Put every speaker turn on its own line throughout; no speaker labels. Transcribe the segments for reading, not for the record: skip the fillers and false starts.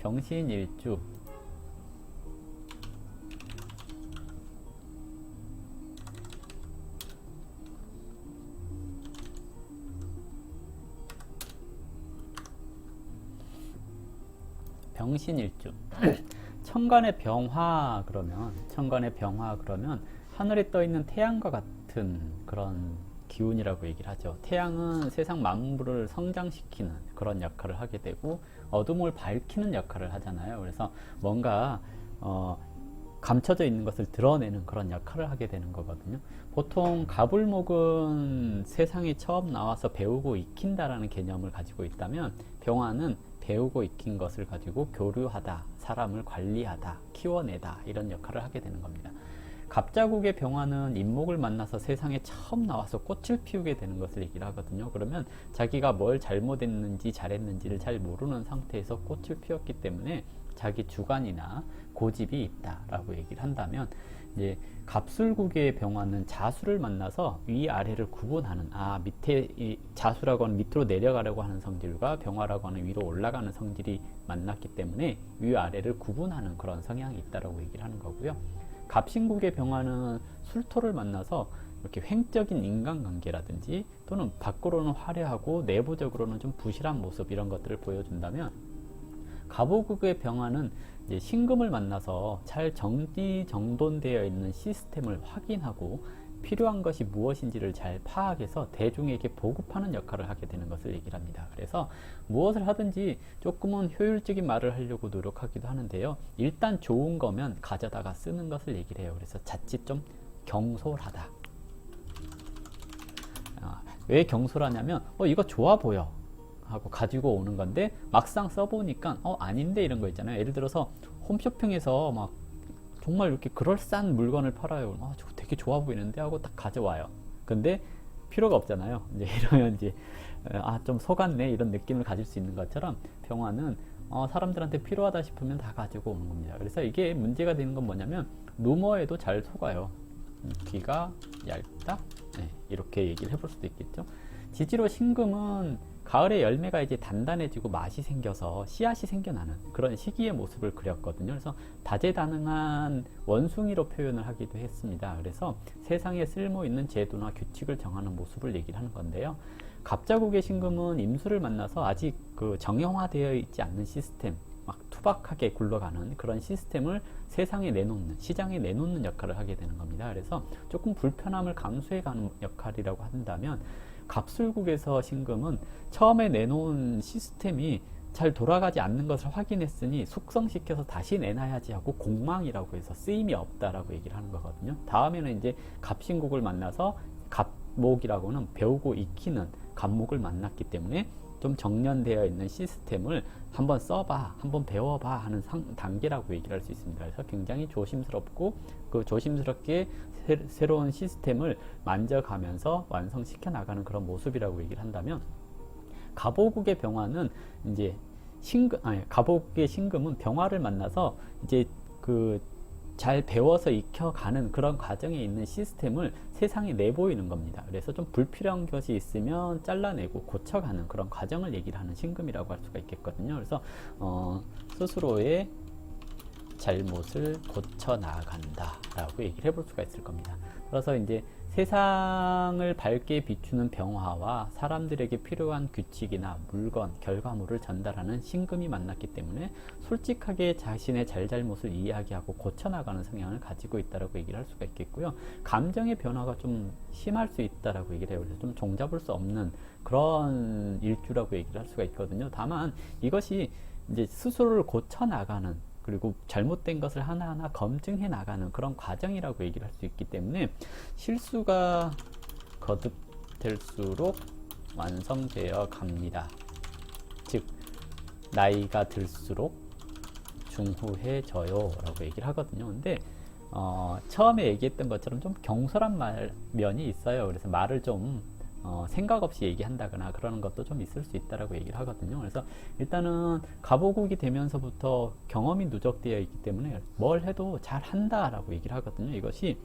병신일주. 병신일주. 천간의 병화 그러면 하늘에 떠 있는 태양과 같은 그런 기운이라고 얘기를 하죠. 태양은 세상 만물을 성장시키는 그런 역할을 하게 되고 어둠을 밝히는 역할을 하잖아요. 그래서 뭔가 감춰져 있는 것을 드러내는 그런 역할을 하게 되는 거거든요. 보통 가불목은 세상에 처음 나와서 배우고 익힌다라는 개념을 가지고 있다면, 병화는 배우고 익힌 것을 가지고 교류하다, 사람을 관리하다, 키워내다, 이런 역할을 하게 되는 겁니다. 갑자국의 병화는 인목을 만나서 세상에 처음 나와서 꽃을 피우게 되는 것을 얘기를 하거든요. 그러면 자기가 뭘 잘못했는지 잘했는지를 잘 모르는 상태에서 꽃을 피웠기 때문에 자기 주관이나 고집이 있다라고 얘기를 한다면, 이제 갑술국의 병화는 자수를 만나서 위아래를 구분하는, 밑에 자수라고 하는 밑으로 내려가려고 하는 성질과 병화라고 하는 위로 올라가는 성질이 만났기 때문에 위아래를 구분하는 그런 성향이 있다라고 얘기를 하는 거고요. 갑신국의 병화는 술토를 만나서 이렇게 횡적인 인간관계라든지 또는 밖으로는 화려하고 내부적으로는 좀 부실한 모습, 이런 것들을 보여준다면, 갑오국의 병화는 이제 신금을 만나서 잘 정리정돈되어 있는 시스템을 확인하고 필요한 것이 무엇인지를 잘 파악해서 대중에게 보급하는 역할을 하게 되는 것을 얘기를 합니다. 그래서 무엇을 하든지 조금은 효율적인 말을 하려고 노력하기도 하는데요. 일단 좋은 거면 가져다가 쓰는 것을 얘기를 해요. 그래서 자칫 좀 경솔하다. 왜 경솔하냐면 이거 좋아 보여 하고 가지고 오는 건데, 막상 써보니까 아닌데, 이런 거 있잖아요. 예를 들어서 홈쇼핑에서 막 정말 이렇게 그럴싸한 물건을 팔아요. 저거 되게 좋아 보이는데 하고 딱 가져와요. 근데 필요가 없잖아요. 이제 이러면 이제 좀 속았네, 이런 느낌을 가질 수 있는 것처럼, 병화는 사람들한테 필요하다 싶으면 다 가지고 오는 겁니다. 그래서 이게 문제가 되는 건 뭐냐면, 루머에도 잘 속아요. 귀가 얇다? 네, 이렇게 얘기를 해볼 수도 있겠죠. 지지로 신금은 가을에 열매가 이제 단단해지고 맛이 생겨서 씨앗이 생겨나는 그런 시기의 모습을 그렸거든요. 그래서 다재다능한 원숭이로 표현을 하기도 했습니다. 그래서 세상에 쓸모 있는 제도나 규칙을 정하는 모습을 얘기를 하는 건데요. 갑자국의 신금은 임수를 만나서 아직 그 정형화되어 있지 않는 시스템, 막 투박하게 굴러가는 그런 시스템을 세상에 내놓는, 시장에 내놓는 역할을 하게 되는 겁니다. 그래서 조금 불편함을 감수해가는 역할이라고 한다면, 갑술국에서 신금은 처음에 내놓은 시스템이 잘 돌아가지 않는 것을 확인했으니 숙성시켜서 다시 내놔야지 하고 공망이라고 해서 쓰임이 없다라고 얘기를 하는 거거든요. 다음에는 이제 갑신국을 만나서 갑목이라고는 배우고 익히는 갑목을 만났기 때문에 좀 정련되어 있는 시스템을 한번 써봐, 한번 배워봐 하는 단계라고 얘기를 할 수 있습니다. 그래서 굉장히 조심스럽고, 그 조심스럽게 새로운 시스템을 만져가면서 완성시켜 나가는 그런 모습이라고 얘기를 한다면, 갑오국의 병화는 이제 갑오국의 신금은 병화를 만나서 이제 잘 배워서 익혀가는 그런 과정에 있는 시스템을 세상에 내보이는 겁니다. 그래서 좀 불필요한 것이 있으면 잘라내고 고쳐가는 그런 과정을 얘기를 하는 신금이라고 할 수가 있겠거든요. 그래서 스스로의 잘못을 고쳐 나간다 라고 얘기를 해볼 수가 있을 겁니다. 그래서 이제 세상을 밝게 비추는 병화와 사람들에게 필요한 규칙이나 물건, 결과물을 전달하는 신금이 만났기 때문에 솔직하게 자신의 잘잘못을 이야기하고 고쳐나가는 성향을 가지고 있다고 얘기를 할 수가 있겠고요. 감정의 변화가 좀 심할 수 있다고 얘기를 해요. 그래서 좀 종잡을 수 없는 그런 일주라고 얘기를 할 수가 있거든요. 다만 이것이 이제 스스로를 고쳐나가는, 그리고 잘못된 것을 하나하나 검증해 나가는 그런 과정이라고 얘기를 할 수 있기 때문에, 실수가 거듭될수록 완성되어 갑니다. 즉 나이가 들수록 중후해져요 라고 얘기를 하거든요. 근데 처음에 얘기했던 것처럼 좀 경솔한 면이 있어요. 그래서 말을 좀 생각 없이 얘기한다거나 그러는 것도 좀 있을 수 있다라고 얘기를 하거든요. 그래서 일단은 갑오국이 되면서부터 경험이 누적되어 있기 때문에 뭘 해도 잘 한다라고 얘기를 하거든요. 이것이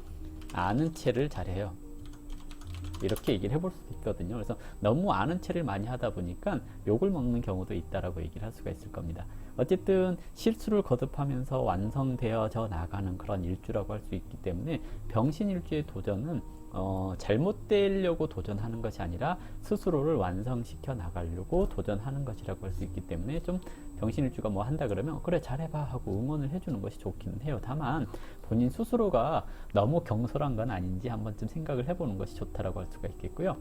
아는 체를 잘해요, 이렇게 얘기를 해볼 수도 있거든요. 그래서 너무 아는 체를 많이 하다 보니까 욕을 먹는 경우도 있다라고 얘기를 할 수가 있을 겁니다. 어쨌든 실수를 거듭하면서 완성되어져 나가는 그런 일주라고 할 수 있기 때문에 병신일주의 도전은 잘못되려고 도전하는 것이 아니라 스스로를 완성시켜 나가려고 도전하는 것이라고 할 수 있기 때문에 좀 병신일주가 뭐 한다 그러면 그래 잘해봐 하고 응원을 해주는 것이 좋기는 해요. 다만 본인 스스로가 너무 경솔한 건 아닌지 한 번쯤 생각을 해보는 것이 좋다라고 할 수가 있겠고요.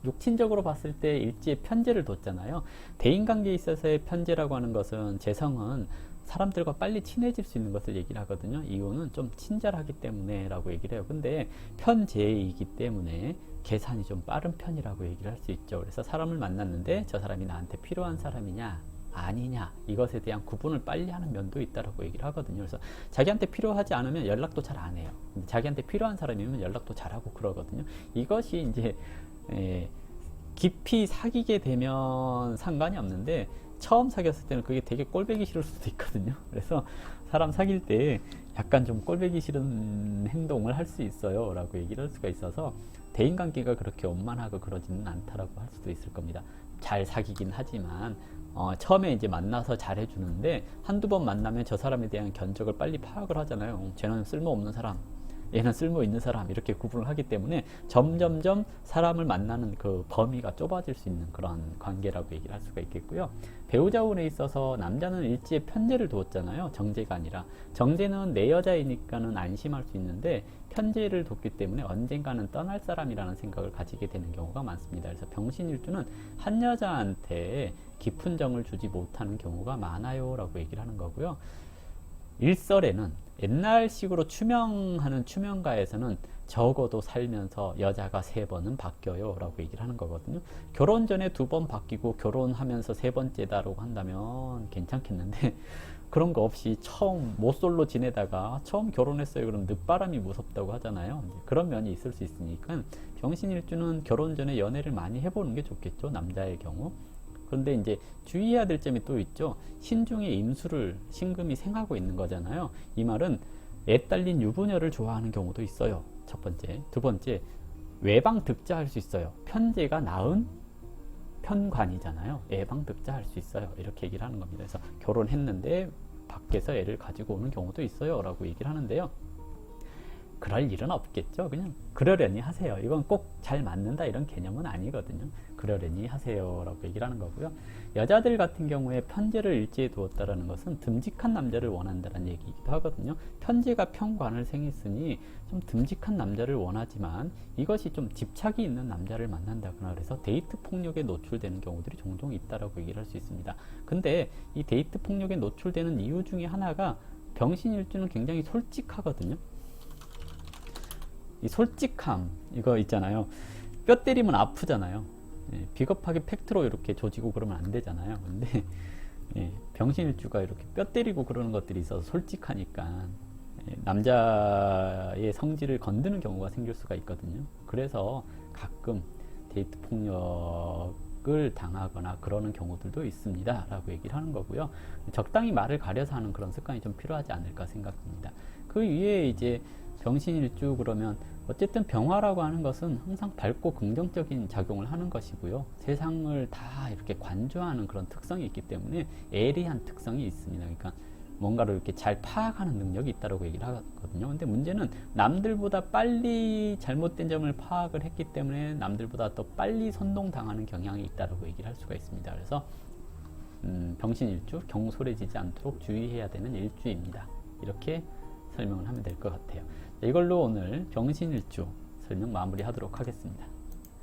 육친적으로 봤을 때 일지에 편제를 뒀잖아요. 대인관계에 있어서의 편제라고 하는 것은 재성은 사람들과 빨리 친해질 수 있는 것을 얘기를 하거든요. 이유는 좀 친절하기 때문에 라고 얘기를 해요. 근데 편제이기 때문에 계산이 좀 빠른 편이라고 얘기를 할 수 있죠. 그래서 사람을 만났는데 저 사람이 나한테 필요한 사람이냐 아니냐 이것에 대한 구분을 빨리 하는 면도 있다라고 얘기를 하거든요. 그래서 자기한테 필요하지 않으면 연락도 잘 안 해요. 근데 자기한테 필요한 사람이면 연락도 잘하고 그러거든요. 이것이 이제 깊이 사귀게 되면 상관이 없는데 처음 사귀었을 때는 그게 되게 꼴보기 싫을 수도 있거든요. 그래서 사람 사귈 때 약간 좀 꼴보기 싫은 행동을 할 수 있어요 라고 얘기를 할 수가 있어서 대인관계가 그렇게 원만하고 그러지는 않다라고 할 수도 있을 겁니다. 잘 사귀긴 하지만 처음에 이제 만나서 잘 해주는데 한두 번 만나면 저 사람에 대한 견적을 빨리 파악을 하잖아요. 쟤는 쓸모없는 사람, 얘는 쓸모 있는 사람 이렇게 구분을 하기 때문에 점점점 사람을 만나는 그 범위가 좁아질 수 있는 그런 관계라고 얘기를 할 수가 있겠고요. 배우자운에 있어서 남자는 일지에 편제를 두었잖아요. 정제가 아니라. 정제는 내 여자이니까는 안심할 수 있는데 편제를 뒀기 때문에 언젠가는 떠날 사람이라는 생각을 가지게 되는 경우가 많습니다. 그래서 병신일주는 한 여자한테 깊은 정을 주지 못하는 경우가 많아요 라고 얘기를 하는 거고요. 일설에는 옛날식으로 추명하는 추명가에서는 적어도 살면서 여자가 3번은 바뀌어요 라고 얘기를 하는 거거든요. 결혼 전에 2번 바뀌고 결혼하면서 3번째다라고 한다면 괜찮겠는데 그런 거 없이 처음 모쏠로 지내다가 처음 결혼했어요 그럼 늦바람이 무섭다고 하잖아요. 그런 면이 있을 수 있으니까 병신일주는 결혼 전에 연애를 많이 해보는 게 좋겠죠, 남자의 경우. 그런데 이제 주의해야 될 점이 또 있죠. 신중에 임수를 신금이 생하고 있는 거잖아요. 이 말은 애 딸린 유부녀를 좋아하는 경우도 있어요. 첫 번째. 두 번째, 외방 득자할 수 있어요. 편제가 낳은 편관이잖아요. 애방 득자할 수 있어요. 이렇게 얘기를 하는 겁니다. 그래서 결혼했는데 밖에서 애를 가지고 오는 경우도 있어요 라고 얘기를 하는데요. 그럴 일은 없겠죠. 그냥 그러려니 하세요. 이건 꼭 잘 맞는다 이런 개념은 아니거든요. 그러려니 하세요 라고 얘기를 하는 거고요. 여자들 같은 경우에 편제를 일지에 두었다라는 것은 듬직한 남자를 원한다는 얘기이기도 하거든요. 편제가 편관을 생했으니 좀 듬직한 남자를 원하지만 이것이 좀 집착이 있는 남자를 만난다거나 그래서 데이트 폭력에 노출되는 경우들이 종종 있다라고 얘기를 할 수 있습니다. 근데 이 데이트 폭력에 노출되는 이유 중에 하나가 병신일주는 굉장히 솔직하거든요. 이 솔직함 이거 있잖아요. 뼈 때리면 아프잖아요. 비겁하게 팩트로 이렇게 조지고 그러면 안 되잖아요. 근데 병신일주가 이렇게 뼈 때리고 그러는 것들이 있어서 솔직하니까 남자의 성질을 건드는 경우가 생길 수가 있거든요. 그래서 가끔 데이트 폭력을 당하거나 그러는 경우들도 있습니다 라고 얘기를 하는 거고요. 적당히 말을 가려서 하는 그런 습관이 좀 필요하지 않을까 생각합니다. 그 위에 이제 병신일주 그러면 어쨌든 병화라고 하는 것은 항상 밝고 긍정적인 작용을 하는 것이고요. 세상을 다 이렇게 관조하는 그런 특성이 있기 때문에 예리한 특성이 있습니다. 그러니까 뭔가를 이렇게 잘 파악하는 능력이 있다고 얘기를 하거든요. 근데 문제는 남들보다 빨리 잘못된 점을 파악을 했기 때문에 남들보다 더 빨리 선동당하는 경향이 있다고 얘기를 할 수가 있습니다. 그래서 병신일주 경솔해지지 않도록 주의해야 되는 일주입니다. 이렇게 설명을 하면 될 것 같아요. 이걸로 오늘 병신일주 설명 마무리하도록 하겠습니다.